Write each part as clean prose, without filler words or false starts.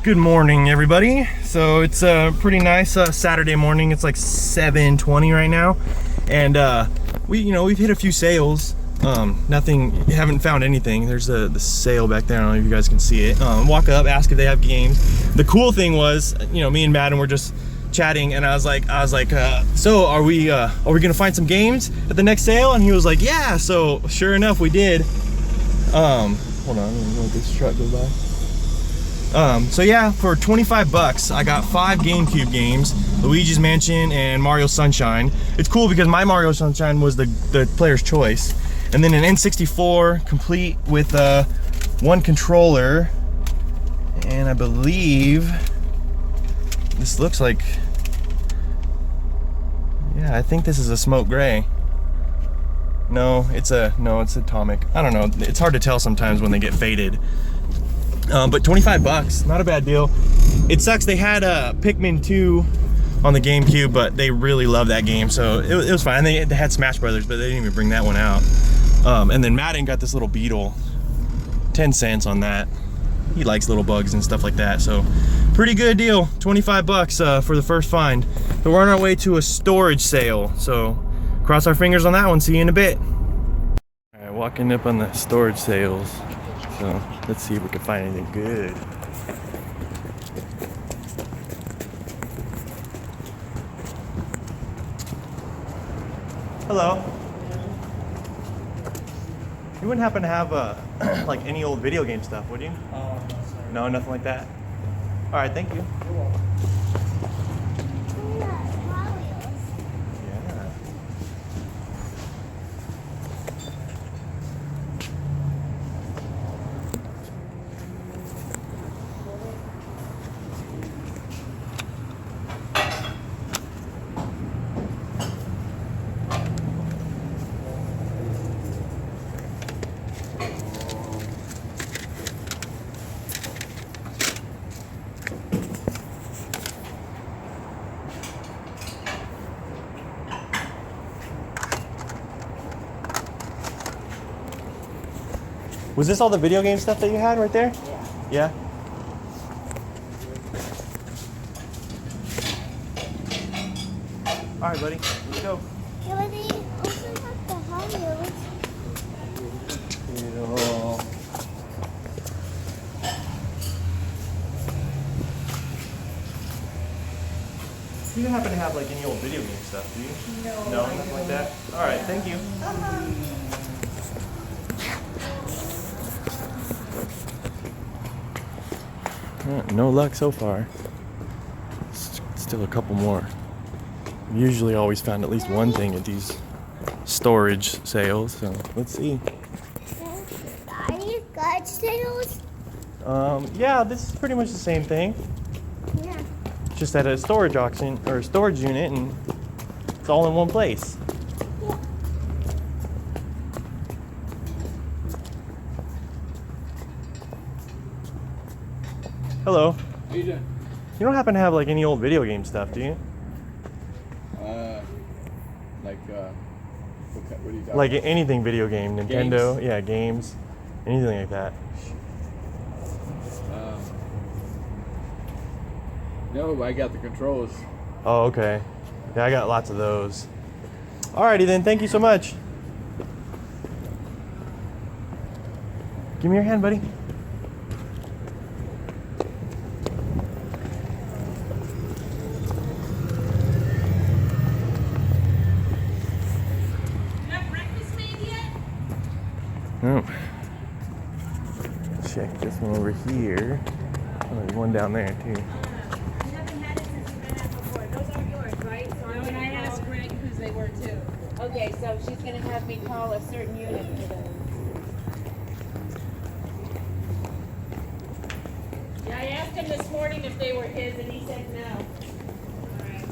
Good morning, everybody. So it's a pretty nice Saturday morning. It's like 7:20 right now, and we've hit a few sales. Haven't found anything. There's the sale back there. I don't know if you guys can see it. Walk up, ask if they have games. The cool thing was, me and Madden were just chatting, and I was like, so are we gonna find some games at the next sale? And he was like, yeah. So sure enough, we did. Hold on, let me let this truck go by. So yeah, for 25 bucks, I got 5 GameCube games, Luigi's Mansion and Mario Sunshine. It's cool because my Mario Sunshine was the player's choice. And then an N64 complete with 1 controller. And I believe this looks like, yeah, I think this is a smoke gray. No, it's atomic. I don't know, it's hard to tell sometimes when they get faded. But 25 bucks, not a bad deal. It sucks they had Pikmin 2 on the GameCube, but they really love that game, so it was fine. They had Smash Brothers, but they didn't even bring that one out. And then Madden got this little beetle, 10 cents on that. He likes little bugs and stuff like that, so pretty good deal. 25 bucks for the first find. So we're on our way to a storage sale, so cross our fingers on that one. See you in a bit. All right, walking up on the storage sales. So let's see if we can find anything good. Hello. You wouldn't happen to have like any old video game stuff, would you? No, sorry. No, nothing like that. All right, thank you. You're welcome. Yeah. Was this all the video game stuff that you had right there? Yeah. Yeah? All right, buddy, let's go. Yeah, but they also have the Hot Wheels. You don't happen to have like any old video game stuff, do you? No. No, nothing like that? All right, thank you. No luck so far. Still a couple more. Usually always found at least one thing at these storage sales, so let's see. Are these garage sales? Yeah, this is pretty much the same thing. Yeah. Just at a storage auction or a storage unit, and it's all in one place. Yeah. Hello. How you doing? You don't happen to have like any old video game stuff, do you? What do you got? Like anything video game, Nintendo, yeah, games, anything like that. No, I got the controls. Oh, okay. Yeah, I got lots of those. Alrighty then, thank you so much. Give me your hand, buddy. Oh. Check this one over here. Oh, there's one down there too. You haven't had it since you've been at before. Those aren't yours, right? So I'm gonna ask Greg whose they were too. Okay, so she's gonna have me call a certain unit for those. Yeah, I asked him this morning if they were his, and he said no. Alright.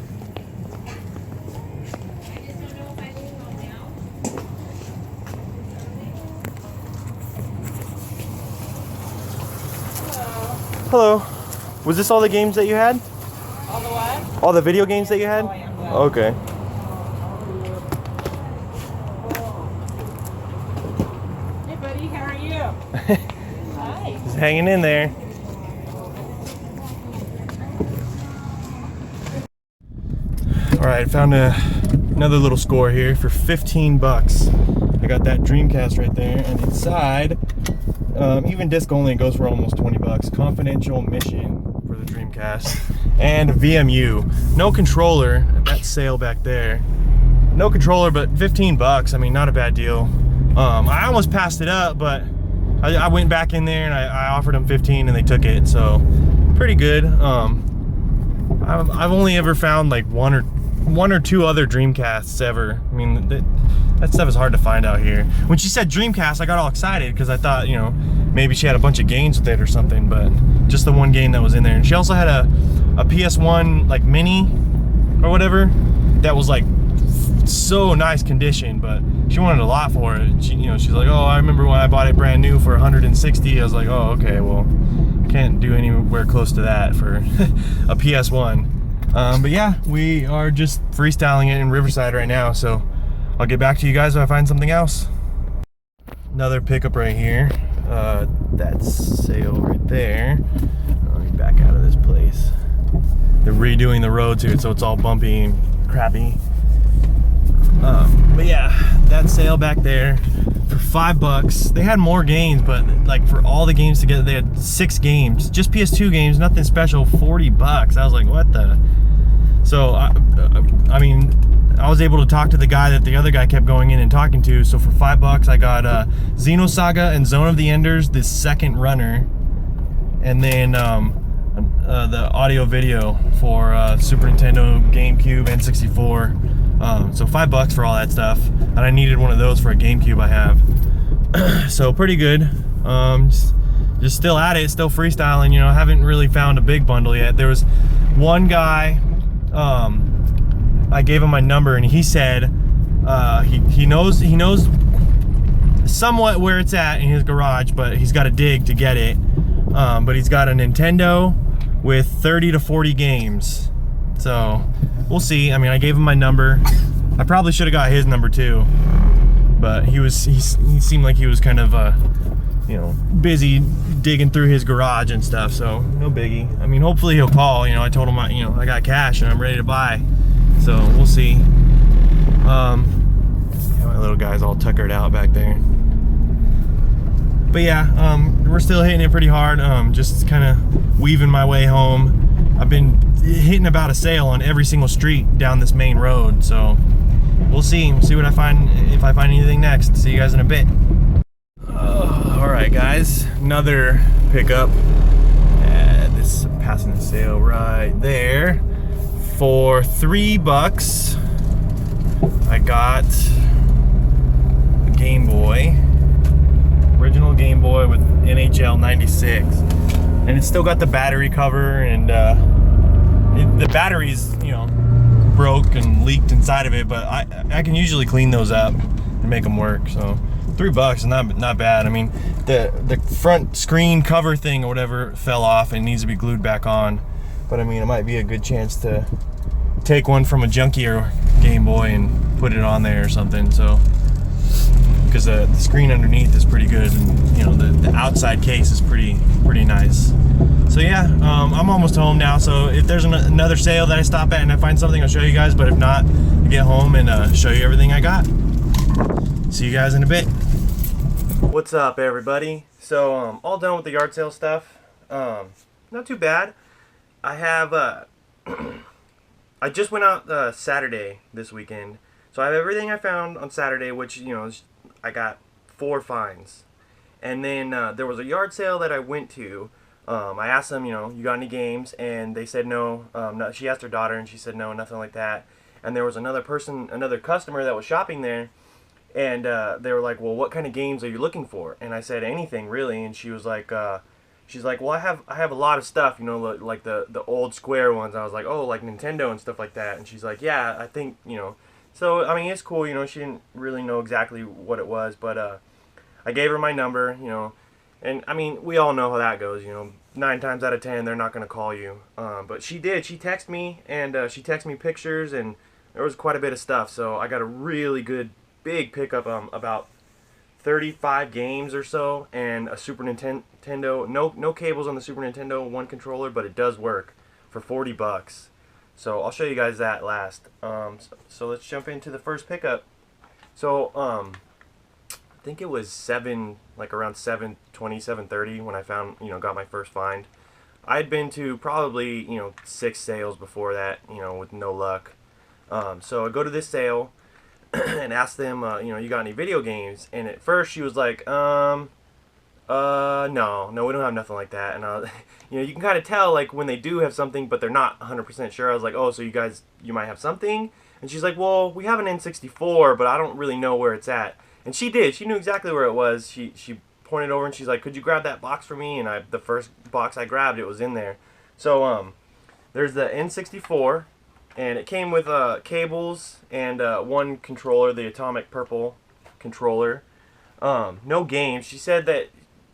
I just don't know if I leave home now. Hello. Was this all the games that you had? All the what? All the video games that you had? Oh, yeah. Okay. Hey, buddy, how are you? Hi. Just hanging in there. All right, found another little score here for 15 bucks. I got that Dreamcast right there, and inside, even disc only, goes for almost 20 bucks. Confidential mission for the Dreamcast, and VMU. No controller. That sale back there. No controller, but 15 bucks. I mean, not a bad deal. I almost passed it up, but I went back in there and I offered them 15, and they took it. So pretty good. I've only ever found like one or two other Dreamcasts ever. I mean, that stuff is hard to find out here. When she said Dreamcast, I got all excited because I thought, you know, maybe she had a bunch of games with it or something, but just the one game that was in there. And she also had a PS1 like mini or whatever that was like so nice condition, but she wanted a lot for it. She, you know, she's like, oh, I remember when I bought it brand new for 160. I was like, oh, okay, well, can't do anywhere close to that for a PS1. But yeah, we are just freestyling it in Riverside right now, so I'll get back to you guys if I find something else. Another pickup right here. That's sale right there. Let me back out of this place. They're redoing the road to it, so it's all bumpy and crappy. But yeah, that sale back there for 5 bucks. They had more games, but like for all the games together, they had 6 games, just PS2 games, nothing special. 40 bucks. I was like, what the? So I mean, I was able to talk to the guy that the other guy kept going in and talking to. So for 5 bucks, I got Xenosaga and Zone of the Enders, the second runner, and then the audio video for Super Nintendo, GameCube, N64. So 5 bucks for all that stuff, and I needed one of those for a GameCube I have. So pretty good. Just still at it, still freestyling. You know, I haven't really found a big bundle yet. There was one guy. I gave him my number, and he said he knows somewhat where it's at in his garage, but he's got to dig to get it. But he's got a Nintendo with 30 to 40 games. So we'll see. I mean, I gave him my number. I probably should have got his number too, but he seemed like he was kind of you know, busy digging through his garage and stuff, so no biggie. I mean, hopefully he'll call. You know, I told him I got cash and I'm ready to buy, so we'll see. Yeah, my little guy's all tuckered out back there. But yeah, we're still hitting it pretty hard. Just kind of weaving my way home. I've been hitting about a sale on every single street down this main road, so we'll see. We'll see what I find, if I find anything next. See you guys in a bit. All right, guys, another pickup. This passing the sale right there for 3 bucks. I got a Game Boy, original Game Boy with NHL 96, and it's still got the battery cover, and the battery's, you know, broke and leaked inside of it, but I can usually clean those up and make them work. So 3 bucks is not bad. I mean, the front screen cover thing or whatever fell off and needs to be glued back on, but I mean, it might be a good chance to take one from a junkier Game Boy and put it on there or something. So because the screen underneath is pretty good, and you know, the outside case is pretty nice. So yeah, I'm almost home now, so if there's another sale that I stop at and I find something, I'll show you guys, but if not, I'll get home and show you everything I got. See you guys in a bit. What's up, everybody? So all done with the yard sale stuff. Not too bad. I have I just went out Saturday this weekend, so I have everything I found on Saturday, which, you know, I got 4 finds. And then there was a yard sale that I went to. I asked them, you know, you got any games? And they said no. No. She asked her daughter, and she said no, nothing like that. And there was another customer that was shopping there, and they were like, well, what kind of games are you looking for? And I said, anything really. And she was like, she's like, well, I have a lot of stuff, you know, like the old Square ones. I was like, oh, like Nintendo and stuff like that. And she's like, yeah, I think, you know. So I mean, it's cool, you know. She didn't really know exactly what it was, but I gave her my number, you know. And I mean, we all know how that goes, you know. 9 times out of 10, they're not going to call you. But she did. She texted me, and she texted me pictures, and there was quite a bit of stuff. So I got a really good, big pickup, about 35 games or so, and a Super Nintendo. No cables on the Super Nintendo, 1 controller, but it does work for 40 bucks. So I'll show you guys that last. So let's jump into the first pickup. So I think it was like around 7:20, 7:30 when I found, got my first find. I'd been to probably, 6 sales before that, with no luck. So I go to this sale and ask them, you got any video games? And at first she was like, no, we don't have nothing like that. And you can kind of tell like when they do have something, but they're not 100% sure. I was like, oh, so you might have something? And she's like, well, we have an N64, but I don't really know where it's at. And she did. She knew exactly where it was. She pointed over and she's like, could you grab that box for me? And the first box I grabbed, it was in there. So there's the N64, and it came with cables and one controller, the Atomic Purple controller. No games. She said that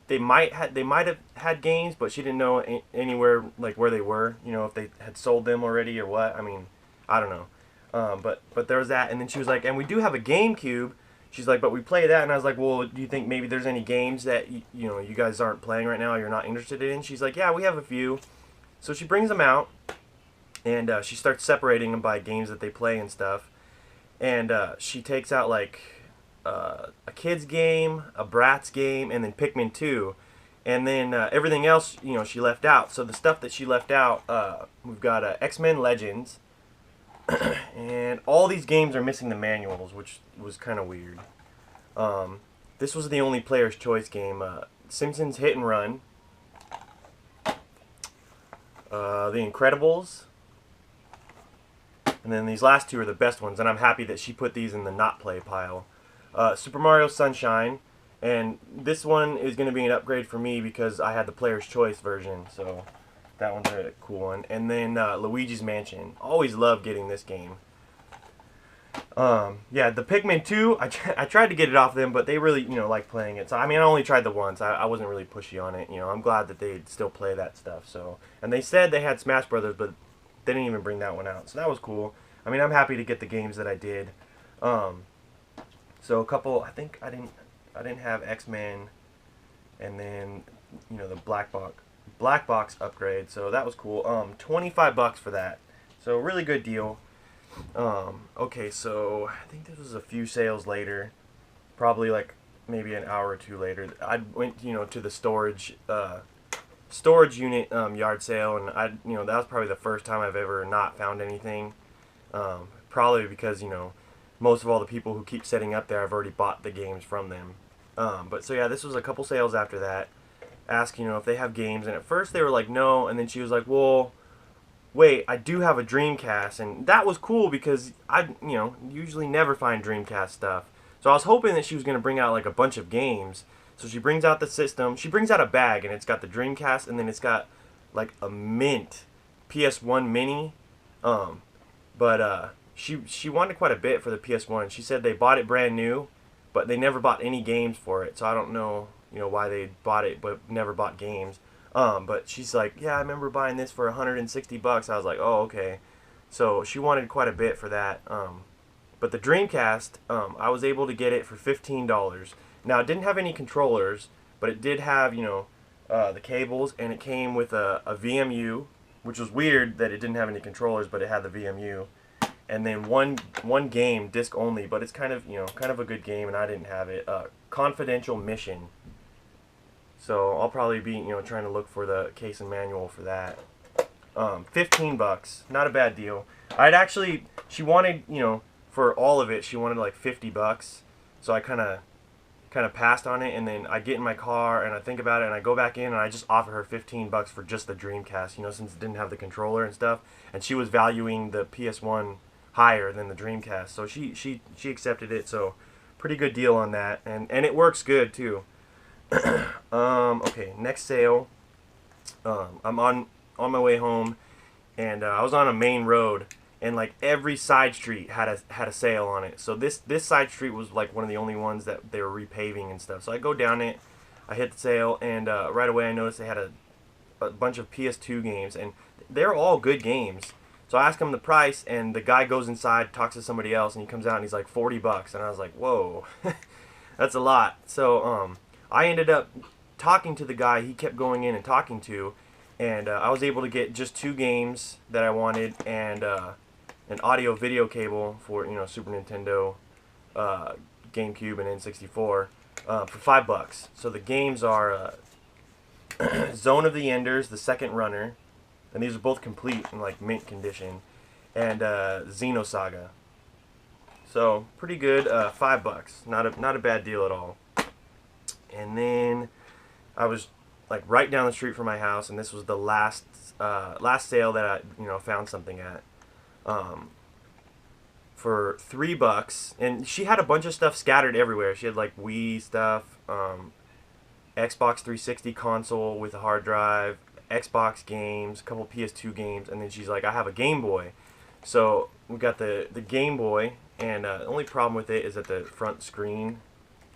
they might have had games, but she didn't know anywhere like where they were. If they had sold them already or what. I mean, I don't know. But there was that, and then she was like, and we do have a GameCube. She's like, but we play that, and I was like, well, do you think maybe there's any games that you guys aren't playing right now, you're not interested in? She's like, yeah, we have a few. So she brings them out, and she starts separating them by games that they play and stuff. And she takes out like a kids game, a Bratz game, and then Pikmin 2. And then everything else, she left out. So the stuff that she left out, we've got X-Men Legends. And all these games are missing the manuals, which was kind of weird. This was the only player's choice game. Simpsons Hit and Run. The Incredibles. And then these last two are the best ones, and I'm happy that she put these in the not play pile. Super Mario Sunshine. And this one is going to be an upgrade for me because I had the player's choice version, so that one's a cool one. And then Luigi's Mansion. Always love getting this game. Yeah, the Pikmin 2, I tried to get it off them, but they really, like playing it. So, I mean, I only tried the once. I wasn't really pushy on it. I'm glad that they still play that stuff. So, and they said they had Smash Brothers, but they didn't even bring that one out. So that was cool. I mean, I'm happy to get the games that I did. So a couple, I think I didn't have X-Men, and then, the Black Box upgrade. So that was cool. $25 for that. So really good deal. Okay, so I think this was a few sales later, probably like maybe an hour or two later. I went, to the storage unit yard sale, and that was probably the first time I've ever not found anything. Probably because most of all the people who keep setting up there, I've already bought the games from them. But so yeah, this was a couple sales after that. Ask if they have games, and at first they were like no, and then she was like, well, wait, I do have a Dreamcast, and that was cool because I usually never find Dreamcast stuff. So I was hoping that she was going to bring out like a bunch of games. So she brings out the system. She brings out a bag, and it's got the Dreamcast, and then it's got like a mint PS1 mini. But she wanted quite a bit for the PS1. She said they bought it brand new, but they never bought any games for it. So I don't know, why they bought it but never bought games. But she's like, yeah, I remember buying this for $160. I was like, oh, okay. So she wanted quite a bit for that. But the Dreamcast, I was able to get it for $15. Now, it didn't have any controllers, but it did have, the cables, and it came with a VMU, which was weird that it didn't have any controllers, but it had the VMU. And then one game, disc only, but it's kind of a good game, and I didn't have it. Confidential Mission. So I'll probably be, trying to look for the case and manual for that. $15, not a bad deal. She wanted, for all of it, she wanted like $50. So I kind of passed on it, and then I get in my car and I think about it, and I go back in and I just offer her $15 for just the Dreamcast, since it didn't have the controller and stuff, and she was valuing the PS1 higher than the Dreamcast, so she accepted it. So pretty good deal on that, and it works good too. Okay, next sale. I'm on my way home, and I was on a main road, and like every side street had a sale on it. So this side street was like one of the only ones that they were repaving and stuff. So I go down it, I hit the sale, and right away I noticed they had a bunch of PS2 games, and they're all good games. So I ask him the price, and the guy goes inside, talks to somebody else, and he comes out and he's like $40, and I was like, whoa, that's a lot. So I ended up talking to the guy he kept going in and talking to, and I was able to get just 2 games that I wanted and an audio video cable for Super Nintendo, GameCube, and N64 for $5. So the games are Zone of the Enders, The Second Runner, and these are both complete in like mint condition, and Xenosaga. So pretty good, $5. Not a bad deal at all. And then I was like right down the street from my house, and this was the last sale that I found something at. For $3, and she had a bunch of stuff scattered everywhere. She had like Wii stuff, Xbox 360 console with a hard drive, Xbox games, a couple PS2 games, and then she's like, I have a Game Boy. So we got the Game Boy, and the only problem with it is that the front screen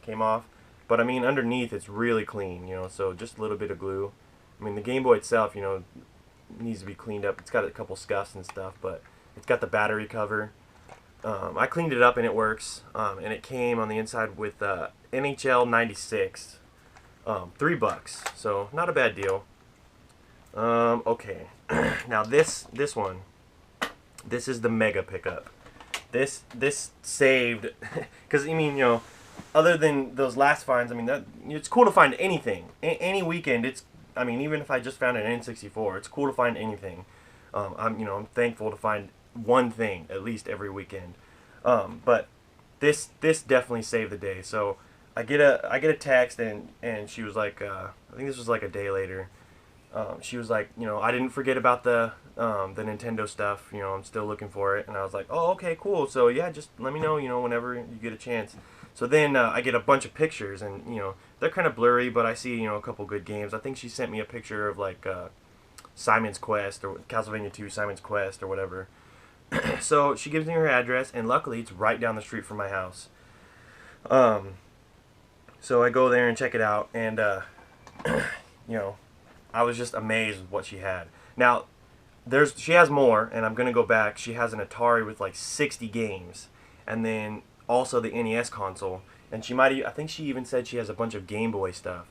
came off. But I mean, underneath it's really clean, so just a little bit of glue. I mean, the Game Boy itself, needs to be cleaned up. It's got a couple scuffs and stuff, but it's got the battery cover. I cleaned it up and it works, and it came on the inside with NHL 96, $3, so not a bad deal. Okay, now this one, this is the mega pickup. This saved, because I mean, other than those last finds, I mean, it's cool to find anything, any weekend. I mean, even if I just found an N64, it's cool to find anything. I'm thankful to find one thing at least every weekend, but this definitely saved the day. So I get a text, and she was like, I think this was like a day later. She was like, I didn't forget about the Nintendo stuff. I'm still looking for it. And I was like, oh, okay, cool. So yeah, just let me know, whenever you get a chance. So then I get a bunch of pictures, and they're kind of blurry, but I see a couple good games. I think she sent me a picture of like Simon's Quest or Castlevania 2 Simon's Quest or whatever. So she gives me her address, and luckily it's right down the street from my house. So I go there and check it out, and I was just amazed with what she had. Now, she has more, and I'm gonna go back. She has an Atari with like 60 games, and then also the NES console, and I think she even said she has a bunch of Game Boy stuff.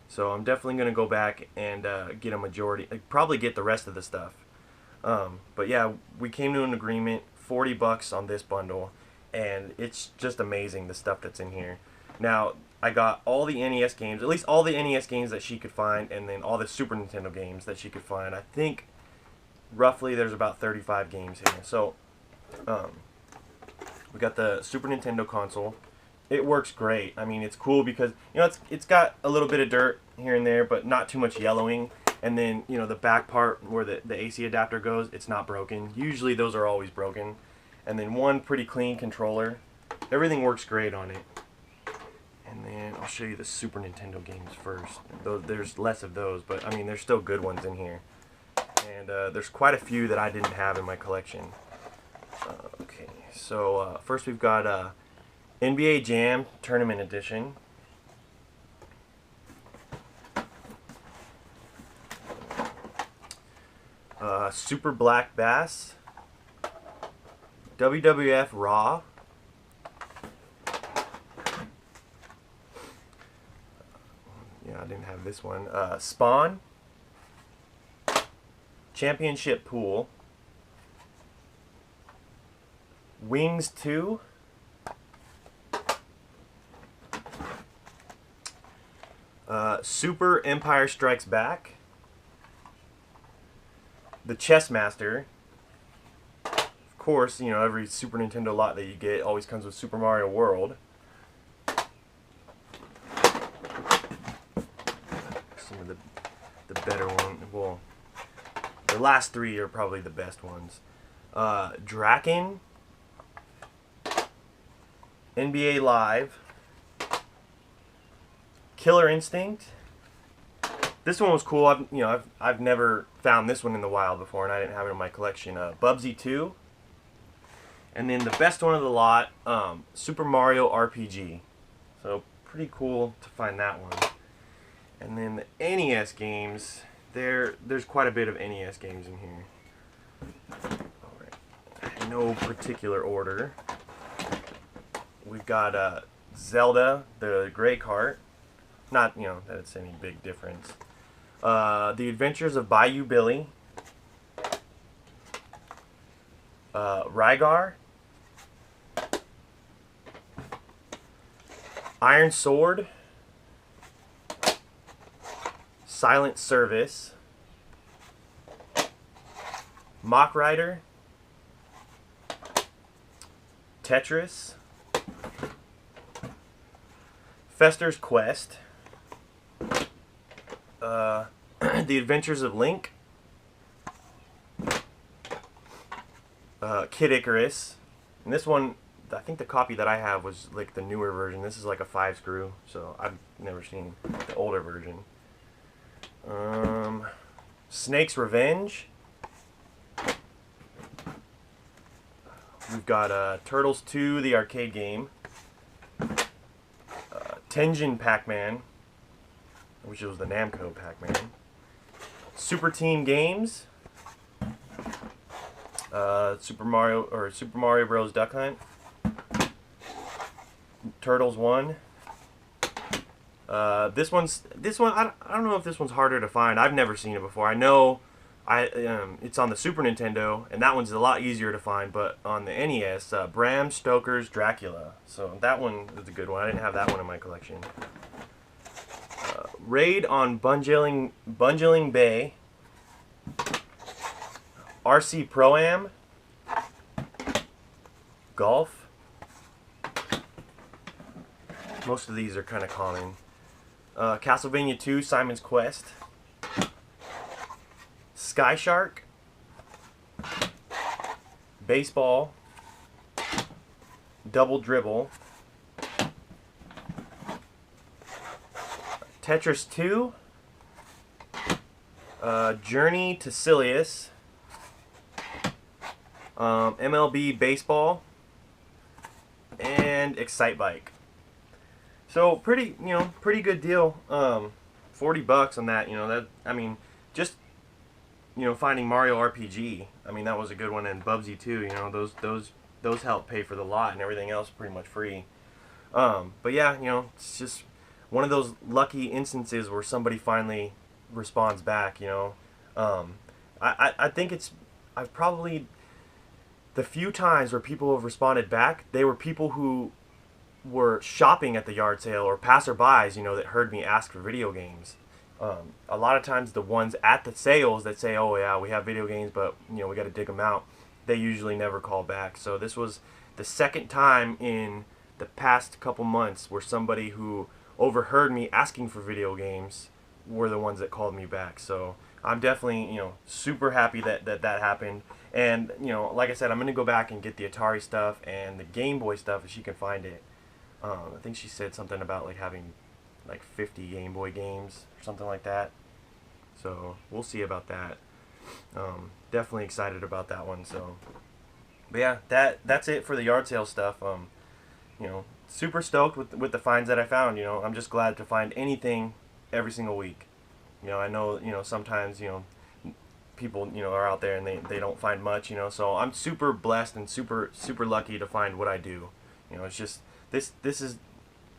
So I'm definitely gonna go back and get a majority, probably get the rest of the stuff. But yeah, we came to an agreement, $40 on this bundle, and it's just amazing the stuff that's in here. Now, I got all the NES games, at least all the NES games that she could find, and then all the Super Nintendo games that she could find. I think roughly there's about 35 games here. So we got the Super Nintendo console. It works great. I mean, it's cool because it's got a little bit of dirt here and there, but not too much yellowing. And then the back part where the AC adapter goes, it's not broken. Usually those are always broken. And then one pretty clean controller. Everything works great on it. And then I'll show you the Super Nintendo games first. There's less of those, but I mean, there's still good ones in here. And there's quite a few that I didn't have in my collection. Okay, so first we've got NBA Jam Tournament Edition. Super Black Bass. WWF Raw. Yeah, I didn't have this one. Spawn. Championship Pool. Wings 2. Super Empire Strikes Back. The Chess Master. Of course, every Super Nintendo lot that you get always comes with Super Mario World. Some of the better ones. Well, the last 3 are probably the best ones. Draken. NBA Live. Killer Instinct. This one was cool. I've never found this one in the wild before, and I didn't have it in my collection. Bubsy 2. And then the best one of the lot, Super Mario RPG. So pretty cool to find that one. And then the NES games, there's quite a bit of NES games in here. Alright, in no particular order. We've got Zelda, the Gray Cart. Not, that it's any big difference. The Adventures of Bayou Billy, Rygar, Iron Sword, Silent Service, Mock Rider, Tetris, Fester's Quest, The Adventures of Link, Kid Icarus, and this one, I think the copy that I have was like the newer version. This is like a 5-screw, so I've never seen the older version. Snake's Revenge. We've got Turtles 2, the arcade game. Tenjin Pac-Man, which was the Namco Pac-Man. Super Team Games. Super Mario Bros. Duck Hunt. Turtles 1. This one I don't know if this one's harder to find. I've never seen it before. I know it's on the Super Nintendo, and that one's a lot easier to find. But on the NES, Bram Stoker's Dracula. So that one is a good one. I didn't have that one in my collection. Raid on Bungeling Bay. RC Pro-Am. Golf. Most of these are kind of common. Castlevania 2, Simon's Quest. Sky Shark. Baseball. Double Dribble. Tetris 2. Journey to Silius. MLB Baseball. And Excite Bike. So pretty good deal. $40 on that. That, I mean, just finding Mario RPG. I mean, that was a good one, and Bubsy too. Those help pay for the lot, and everything else pretty much free. But yeah, it's just one of those lucky instances where somebody finally responds back. I think I've probably, the few times where people have responded back, they were people who were shopping at the yard sale, or passerbys, that heard me ask for video games. A lot of times the ones at the sales that say, oh yeah, we have video games, but we got to dig them out, they usually never call back. So this was the second time in the past couple months where somebody who overheard me asking for video games were the ones that called me back. So I'm definitely, super happy that happened. And, like I said, I'm going to go back and get the Atari stuff and the Game Boy stuff if she can find it. I think she said something about like having like 50 Game Boy games or something like that. So we'll see about that. Definitely excited about that one. So, but yeah, that's it for the yard sale stuff. Super stoked with the finds that I found. I'm just glad to find anything every single week. I know sometimes people are out there and they don't find much. So I'm super blessed and super lucky to find what I do. It's just this is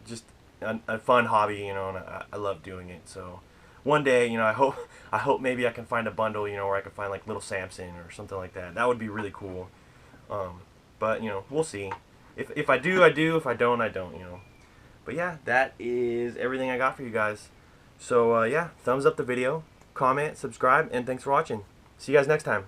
just a fun hobby, and I love doing it. So one day, I hope maybe I can find a bundle, where I can find like Little Samson or something like that. That would be really cool. But we'll see. If I do, I do. If I don't, I don't. But yeah, that is everything I got for you guys. So yeah, thumbs up the video, comment, subscribe, and thanks for watching. See you guys next time.